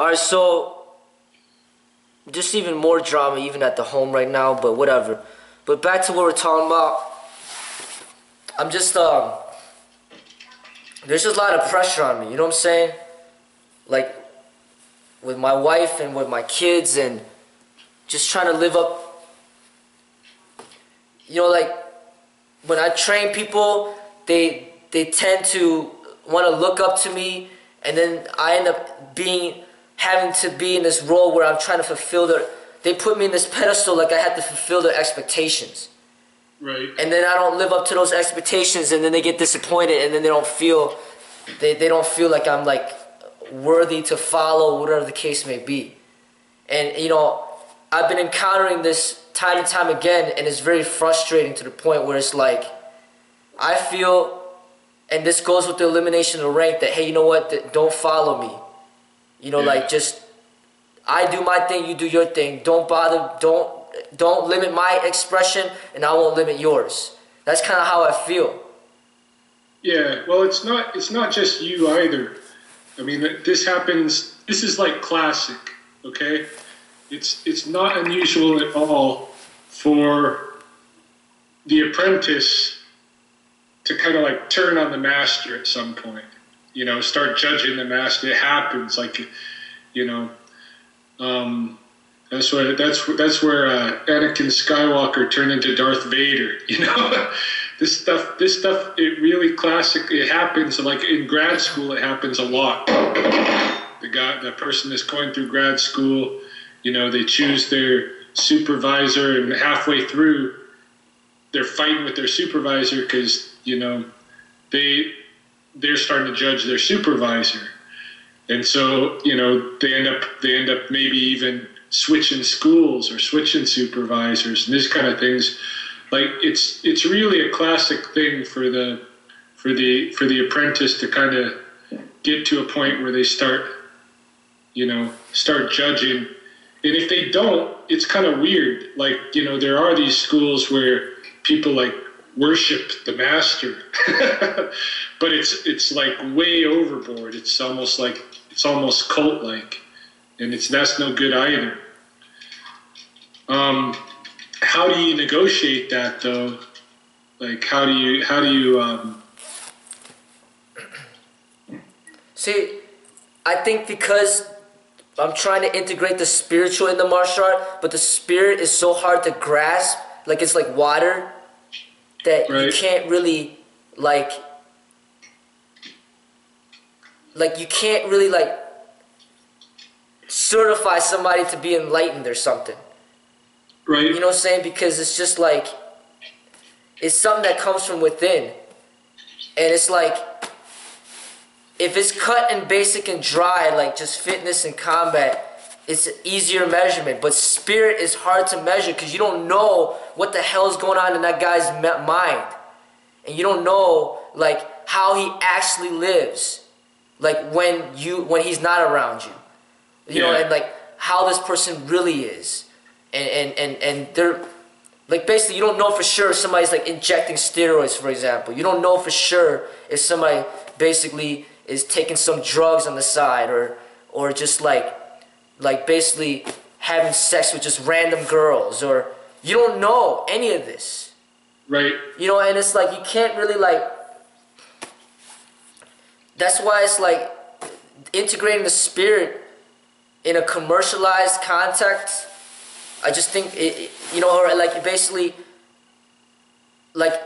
Alright, so just even more drama even at the home right now, but whatever. But back to what we're talking about. I'm just there's just a lot of pressure on me, you know what I'm saying? Like with my wife and with my kids, and just trying to live up. You know, like when I train people, they tend to want to look up to me, and then I end up having to be in this role where I'm trying to fulfill they put me in this pedestal like I have to fulfill their expectations. Right. And then I don't live up to those expectations, and then they get disappointed, and then they don't feel like I'm like worthy to follow, whatever the case may be. And you know, I've been encountering this time and time again, and it's very frustrating to the point where it's like I feel, and this goes with the elimination of rank, that hey, you know what, don't follow me. You know, like just I do my thing, you do your thing. Don't bother, don't limit my expression, and I won't limit yours. That's kind of how I feel. Yeah, well, it's not just you either. I mean, this happens. This is like classic, okay? It's not unusual at all for the apprentice to kind of like turn on the master at some point. You know, start judging the master. It happens, like, you know. That's where Anakin Skywalker turned into Darth Vader. You know, this stuff. It really classic. It happens like in grad school. It happens a lot. The person that's going through grad school, you know, they choose their supervisor, and halfway through, they're fighting with their supervisor because, you know, they're starting to judge their supervisor, and so, you know, they end up maybe even switching schools or switching supervisors and this kind of things. Like it's really a classic thing for the apprentice to kind of get to a point where they start judging. And if they don't, it's kind of weird. Like, you know, there are these schools where people like worship the master, but it's like way overboard. It's almost cult-like, and that's no good either. How do you negotiate that though? Like, how do you See, I think because I'm trying to integrate the spiritual in the martial art, but the spirit is so hard to grasp, like it's like water, that you can't really like you can't really like certify somebody to be enlightened or something. Right. You know what I'm saying? Because it's just like, it's something that comes from within. And it's like, if it's cut and basic and dry, like just fitness and combat, it's an easier measurement. But spirit is hard to measure because you don't know what the hell is going on in that guy's mind. And you don't know like how he actually lives, like when he's not around you. You know, and like how this person really is. And they're like, basically, you don't know for sure if somebody's like injecting steroids, for example. You don't know for sure if somebody basically is taking some drugs on the side, or just like basically having sex with just random girls, or you don't know any of this. Right. You know, and it's like you can't really like. That's why it's like integrating the spirit in a commercialized context. I just think you know, or like basically, like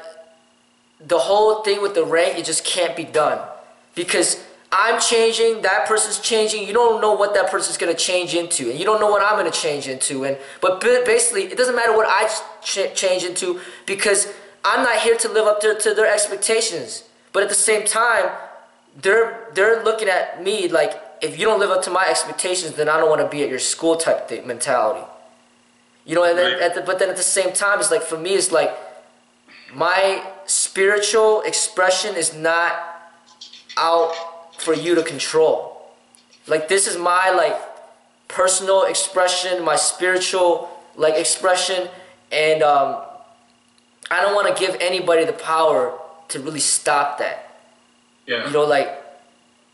the whole thing with the rank, it just can't be done because I'm changing, that person's changing. You don't know what that person's gonna change into, and you don't know what I'm gonna change into. But basically, it doesn't matter what I change into because I'm not here to live up to their expectations. But at the same time, they're looking at me like, if you don't live up to my expectations, then I don't want to be at your school type thing mentality. You know, and then but then at the same time, it's like, for me, it's like my spiritual expression is not out for you to control. Like, this is my like personal expression, my spiritual like expression, and I don't want to give anybody the power to really stop that. Yeah. You know, like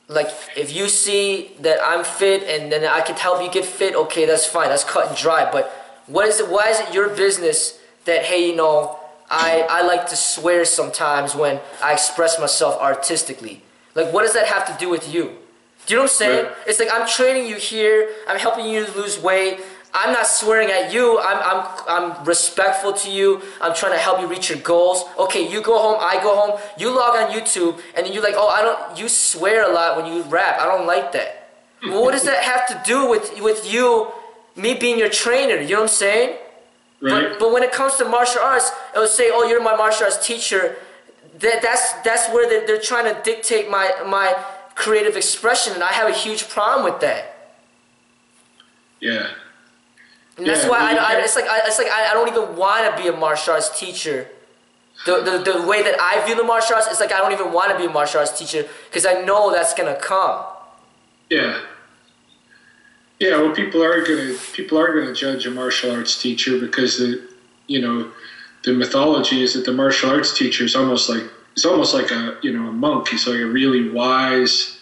like if you see that I'm fit and then I can help you get fit, okay, that's fine. That's cut and dry. But what is it? Why is it your business that, hey, you know, I like to swear sometimes when I express myself artistically? Like, what does that have to do with you? Do you know what I'm saying? Right. It's like I'm training you here. I'm helping you lose weight. I'm not swearing at you. I'm respectful to you. I'm trying to help you reach your goals. Okay, you go home. I go home. You log on YouTube, and then you're like, oh, you swear a lot when you rap. I don't like that. Well, what does that have to do with you, me being your trainer? You know what I'm saying? Right. But when it comes to martial arts, it will say, oh, you're my martial arts teacher. That's where they're trying to dictate my creative expression, and I have a huge problem with that. Yeah. And that's why it's like I don't even want to be a martial arts teacher. The way that I view the martial arts, it's like I don't even want to be a martial arts teacher because I know that's gonna come. Yeah. Yeah. Well, people are gonna judge a martial arts teacher because the mythology is that the martial arts teacher is almost like a monk. He's like a really wise,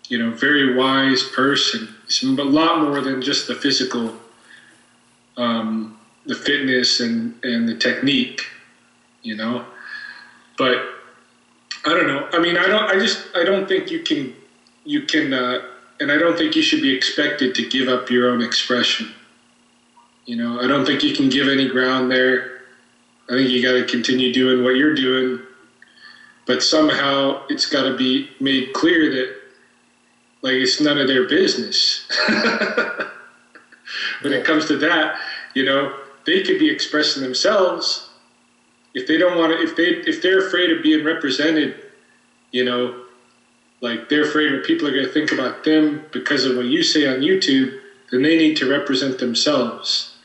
very wise person. It's a lot more than just the physical, the fitness and the technique, But I don't know. I mean, I don't think you can, and I don't think you should be expected to give up your own expression. I don't think you can give any ground there. I think you got to continue doing what you're doing, but somehow it's got to be made clear that, like, it's none of their business. When it comes to that, they could be expressing themselves. If they don't want to, if they're afraid of being represented, like they're afraid what people are going to think about them because of what you say on YouTube, then they need to represent themselves.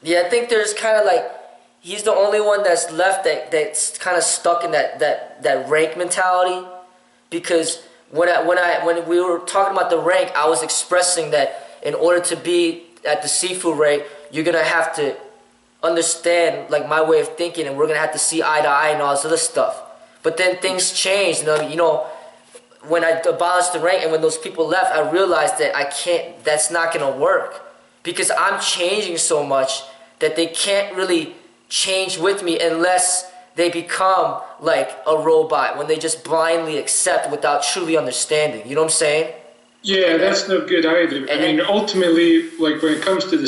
Yeah, I think there's kind of like he's the only one that's left that's kind of stuck in that rank mentality, because when we were talking about the rank, I was expressing that in order to be at the Sifu rank, you're gonna have to understand like my way of thinking, and we're gonna have to see eye to eye and all this other stuff. But then things changed, when I abolished the rank and when those people left, I realized that I can't. That's not gonna work. Because I'm changing so much that they can't really change with me unless they become like a robot, when they just blindly accept without truly understanding. You know what I'm saying? Yeah, that's no good either. I mean, ultimately, like when it comes to the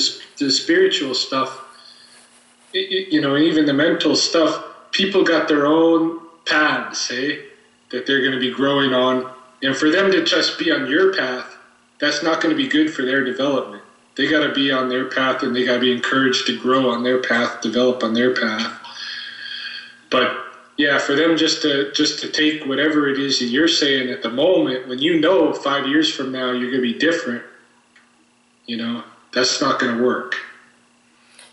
spiritual stuff, and even the mental stuff, people got their own paths, that they're going to be growing on. And for them to just be on your path, that's not going to be good for their development. They got to be on their path, and they got to be encouraged to grow on their path, develop on their path. But yeah, for them just to take whatever it is that you're saying at the moment, when 5 years from now you're going to be different, that's not going to work.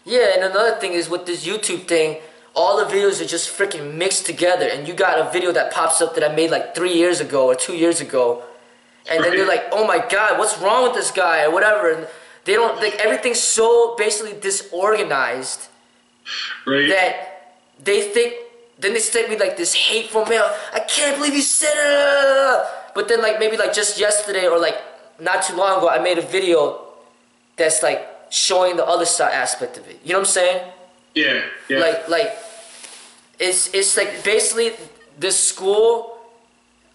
Yeah, and another thing is with this YouTube thing, all the videos are just freaking mixed together, and you got a video that pops up that I made like 3 years ago or 2 years ago, and then they're like, oh my God, what's wrong with this guy or whatever, and they don't, like, everything's so basically disorganized, right, that they think, then they send me like this hateful mail, I can't believe you said it, but then like maybe like just yesterday or like not too long ago, I made a video that's like showing the other side aspect of it. You know what I'm saying? Yeah, yeah. Like it's like basically this school,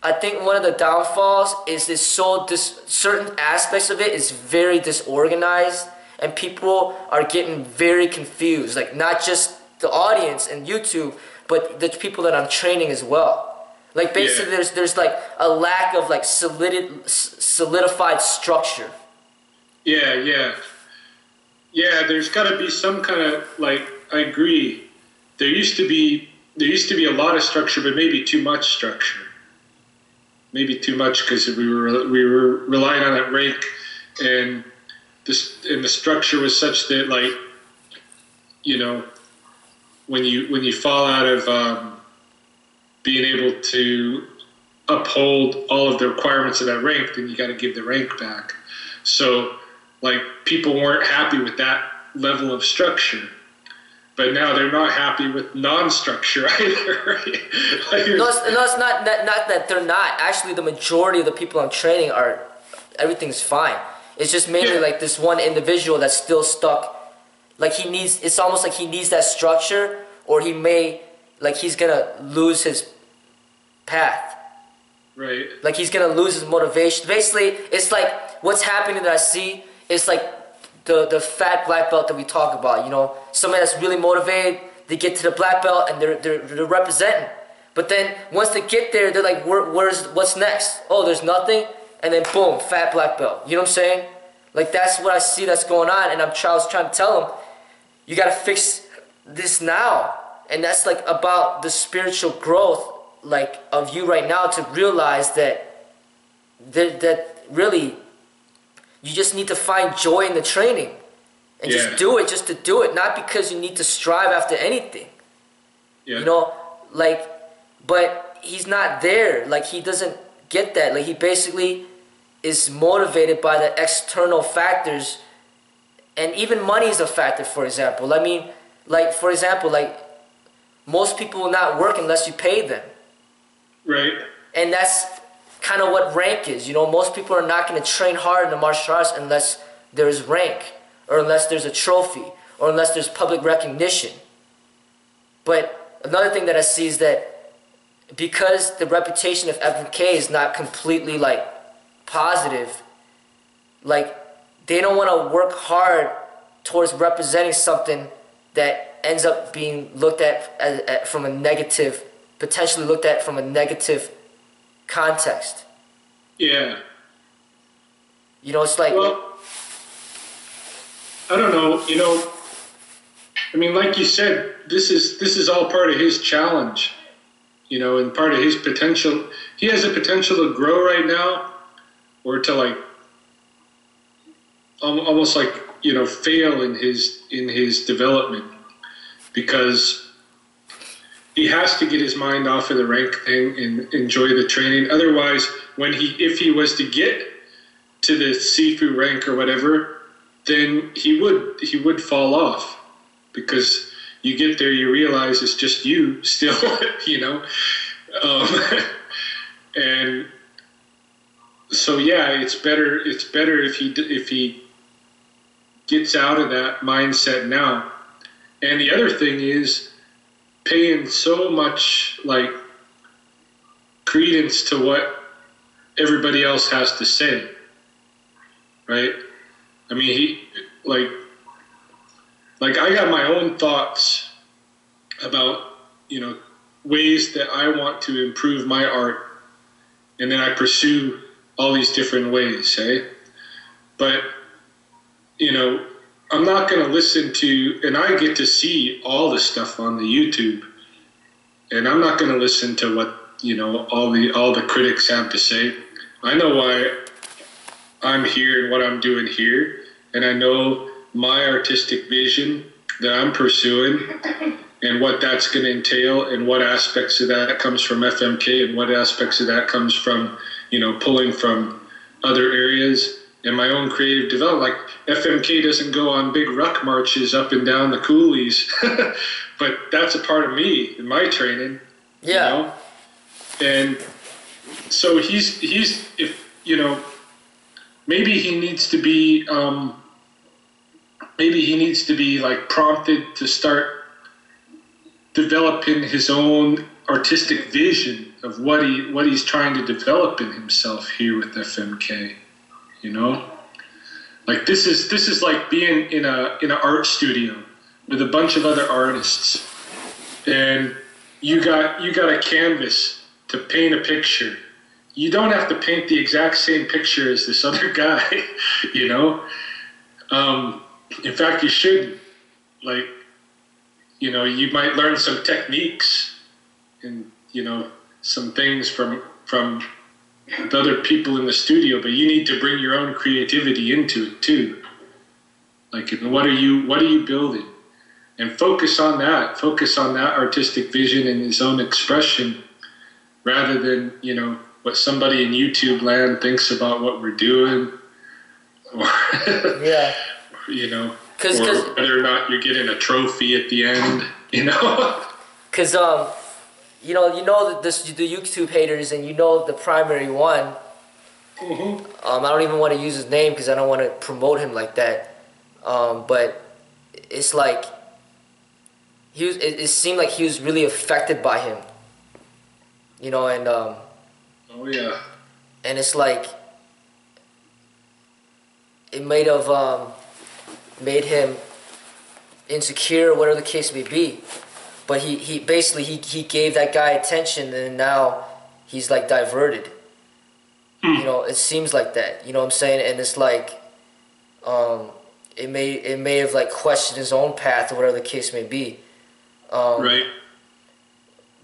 I think one of the downfalls is certain aspects of it is very disorganized, and people are getting very confused. Like not just the audience and YouTube, but the people that I'm training as well. Like basically, there's like a lack of like solidified structure. Yeah, yeah, yeah. There's got to be some kind of like. I agree. There used to be a lot of structure, but maybe too much structure. Maybe too much because we were relying on that rank, and the structure was such that like, when you fall out of being able to uphold all of the requirements of that rank, then you got to give the rank back. So like people weren't happy with that level of structure. but now they're not happy with non-structure either. Right? Like No, it's not that they're not. Actually, the majority of the people I'm training everything's fine. It's just mainly like this one individual that's still stuck. Like it's almost like he needs that structure, or he's gonna lose his path. Right. Like he's gonna lose his motivation. Basically, it's like what's happening that I see. It's like the fat black belt that we talk about. You know, somebody that's really motivated. They get to the black belt and they're representing. But then once they get there, they're like, what's next? Oh, there's nothing. And then boom, fat black belt. You know what I'm saying? Like that's what I see that's going on. And I was trying to tell them, you gotta fix this now. And that's like about the spiritual growth, like of you right now, to realize that really you just need to find joy in the training and just do it just to do it, not because you need to strive after anything. You know, like, but he's not there. Like he doesn't get that. Like he basically is motivated by the external factors, and even money is a factor. For example, I mean, like for example, like most people will not work unless you pay them. Right. And that's kind of what rank is. You know, most people are not going to train hard in the martial arts unless there's rank, or unless there's a trophy, or unless there's public recognition. But another thing that I see is that because the reputation of FMK is not completely like positive, like they don't want to work hard towards representing something that ends up being looked at from a negative, potentially looked at from a negative context. Yeah. You know, it's like... Well, I don't know, you know, I mean, like you said, this is all part of his challenge, you know, and part of his potential. He has a potential to grow right now, or to like, almost like, you know, fail in his development, because he has to get his mind off of the rank thing and enjoy the training. Otherwise, if he was to get to the Sifu rank or whatever, then he would fall off, because you get there, you realize it's just you still, you know, and so yeah, it's better if he gets out of that mindset now. And the other thing is paying so much like credence to what everybody else has to say, right? I mean, he like I got my own thoughts about, you know, ways that I want to improve my art, and then I pursue all these different ways, hey? But, you know, I'm not going to listen to, and I get to see all the stuff on the YouTube, and I'm not going to listen to what, you know, all the critics have to say. I know why I'm here and what I'm doing here, and I know my artistic vision that I'm pursuing and what that's going to entail, and what aspects of that comes from FMK and what aspects of that comes from, you know, pulling from other areas and my own creative development. Like FMK doesn't go on big ruck marches up and down the coulees, but that's a part of me in my training. Yeah. You know? And so he's if, you know, maybe he needs to be like prompted to start developing his own artistic vision of what he's trying to develop in himself here with FMK. You know, like this is like being in an art studio with a bunch of other artists, and you got a canvas to paint a picture. You don't have to paint the exact same picture as this other guy, you know. In fact, you shouldn't. Like, you know, you might learn some techniques and, you know, some things from the other people in the studio, but you need to bring your own creativity into it too. Like, what are you building? And focus on that artistic vision and his own expression, rather than, you know, what somebody in YouTube land thinks about what we're doing, or yeah, you know. or whether or not you're getting a trophy at the end, you know? Because you know the YouTube haters, and you know the primary one. Mm-hmm. I don't even want to use his name because I don't want to promote him like that. But it's like it seemed like he was really affected by him. You know, and oh yeah. And it's like it made him insecure, whatever the case may be. But he basically he gave that guy attention, and now he's like diverted. You know, it seems like that. You know what I'm saying? And it's like it may have like questioned his own path or whatever the case may be. Right.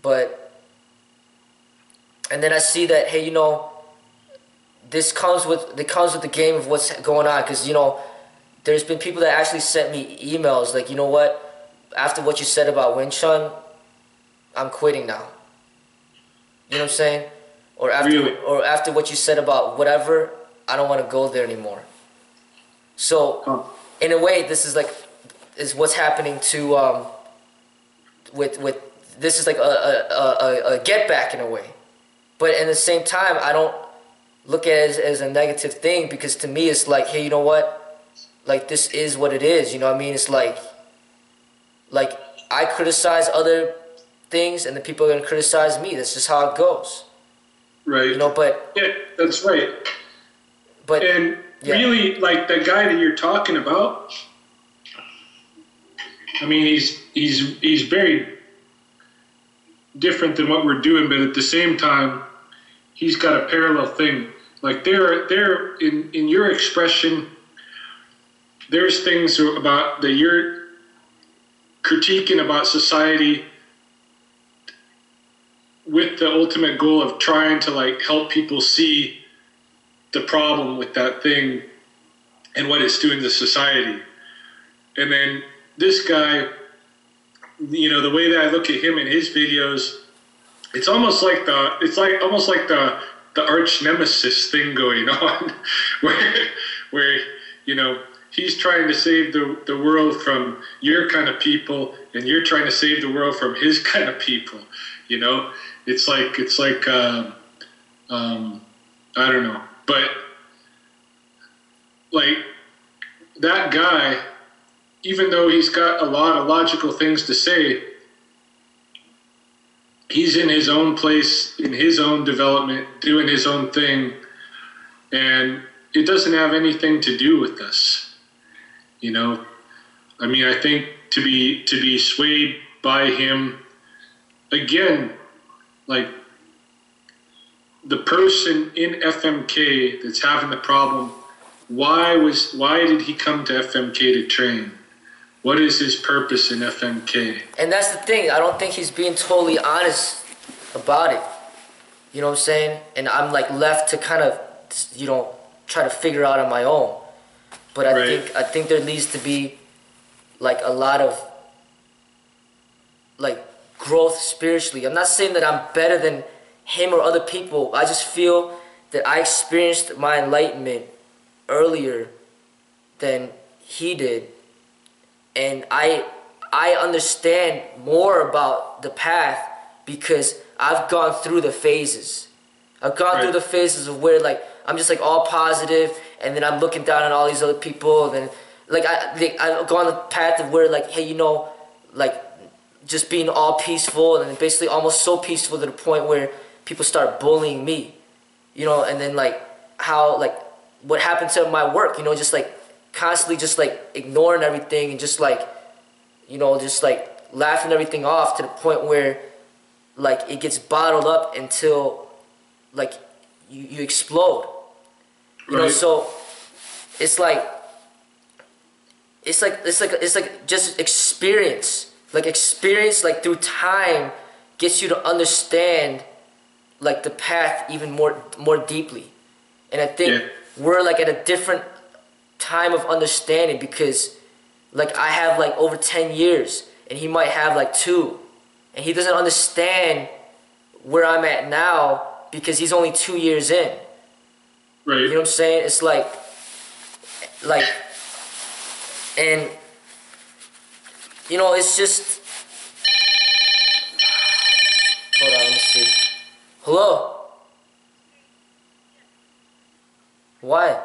But and then I see that, hey, you know, this comes with the game of what's going on, because you know there's been people that actually sent me emails like, you know what, after what you said about Wing Chun, I'm quitting now. You know what I'm saying? Or after what you said about whatever, I don't want to go there anymore. So in a way, this is what's happening to with this is like a get back in a way. But at the same time, I don't look at it as a negative thing, because to me it's like, hey, you know what? Like, this is what it is, you know what I mean? It's like I criticize other things and the people are going to criticize me. That's just how it goes. Right. You know, but... Yeah, that's right. But... And really, like, the guy that you're talking about, I mean, he's very different than what we're doing, but at the same time, he's got a parallel thing. Like, there in your expression, there's things about that you're critiquing about society with the ultimate goal of trying to like help people see the problem with that thing and what it's doing to society. And then this guy, you know, the way that I look at him in his videos, it's almost like the arch nemesis thing going on, where you know, he's trying to save the world from your kind of people, and you're trying to save the world from his kind of people. You know, it's like I don't know, but like that guy, even though he's got a lot of logical things to say, he's in his own place, in his own development, doing his own thing, and it doesn't have anything to do with us. You know, I mean, I think to be swayed by him, again, like the person in FMK that's having the problem, why did he come to FMK to train? What is his purpose in FMK? And that's the thing. I don't think he's being totally honest about it. You know what I'm saying? And I'm like left to kind of, you know, try to figure out on my own. But I think there needs to be like a lot of like growth spiritually. I'm not saying that I'm better than him or other people. I just feel that I experienced my enlightenment earlier than he did. And I understand more about the path because I've gone through the phases. I've gone through the phases of where like I'm just like all positive, and then I'm looking down on all these other people, and then like I've gone the path of where like, hey, you know, like just being all peaceful, and then basically almost so peaceful to the point where people start bullying me, you know, and then like how like what happened to my work, you know, just like constantly just like ignoring everything and just like, you know, just like laughing everything off to the point where like it gets bottled up until like you explode. You know, so it's like just experience. Like experience like through time gets you to understand like the path even more deeply. And I think we're like at a different time of understanding because like I have like over 10 years and he might have like 2, and he doesn't understand where I'm at now because he's only 2 years in. Right. You know what I'm saying? It's like and you know, it's just. Hold on, let me see. Hello? Why?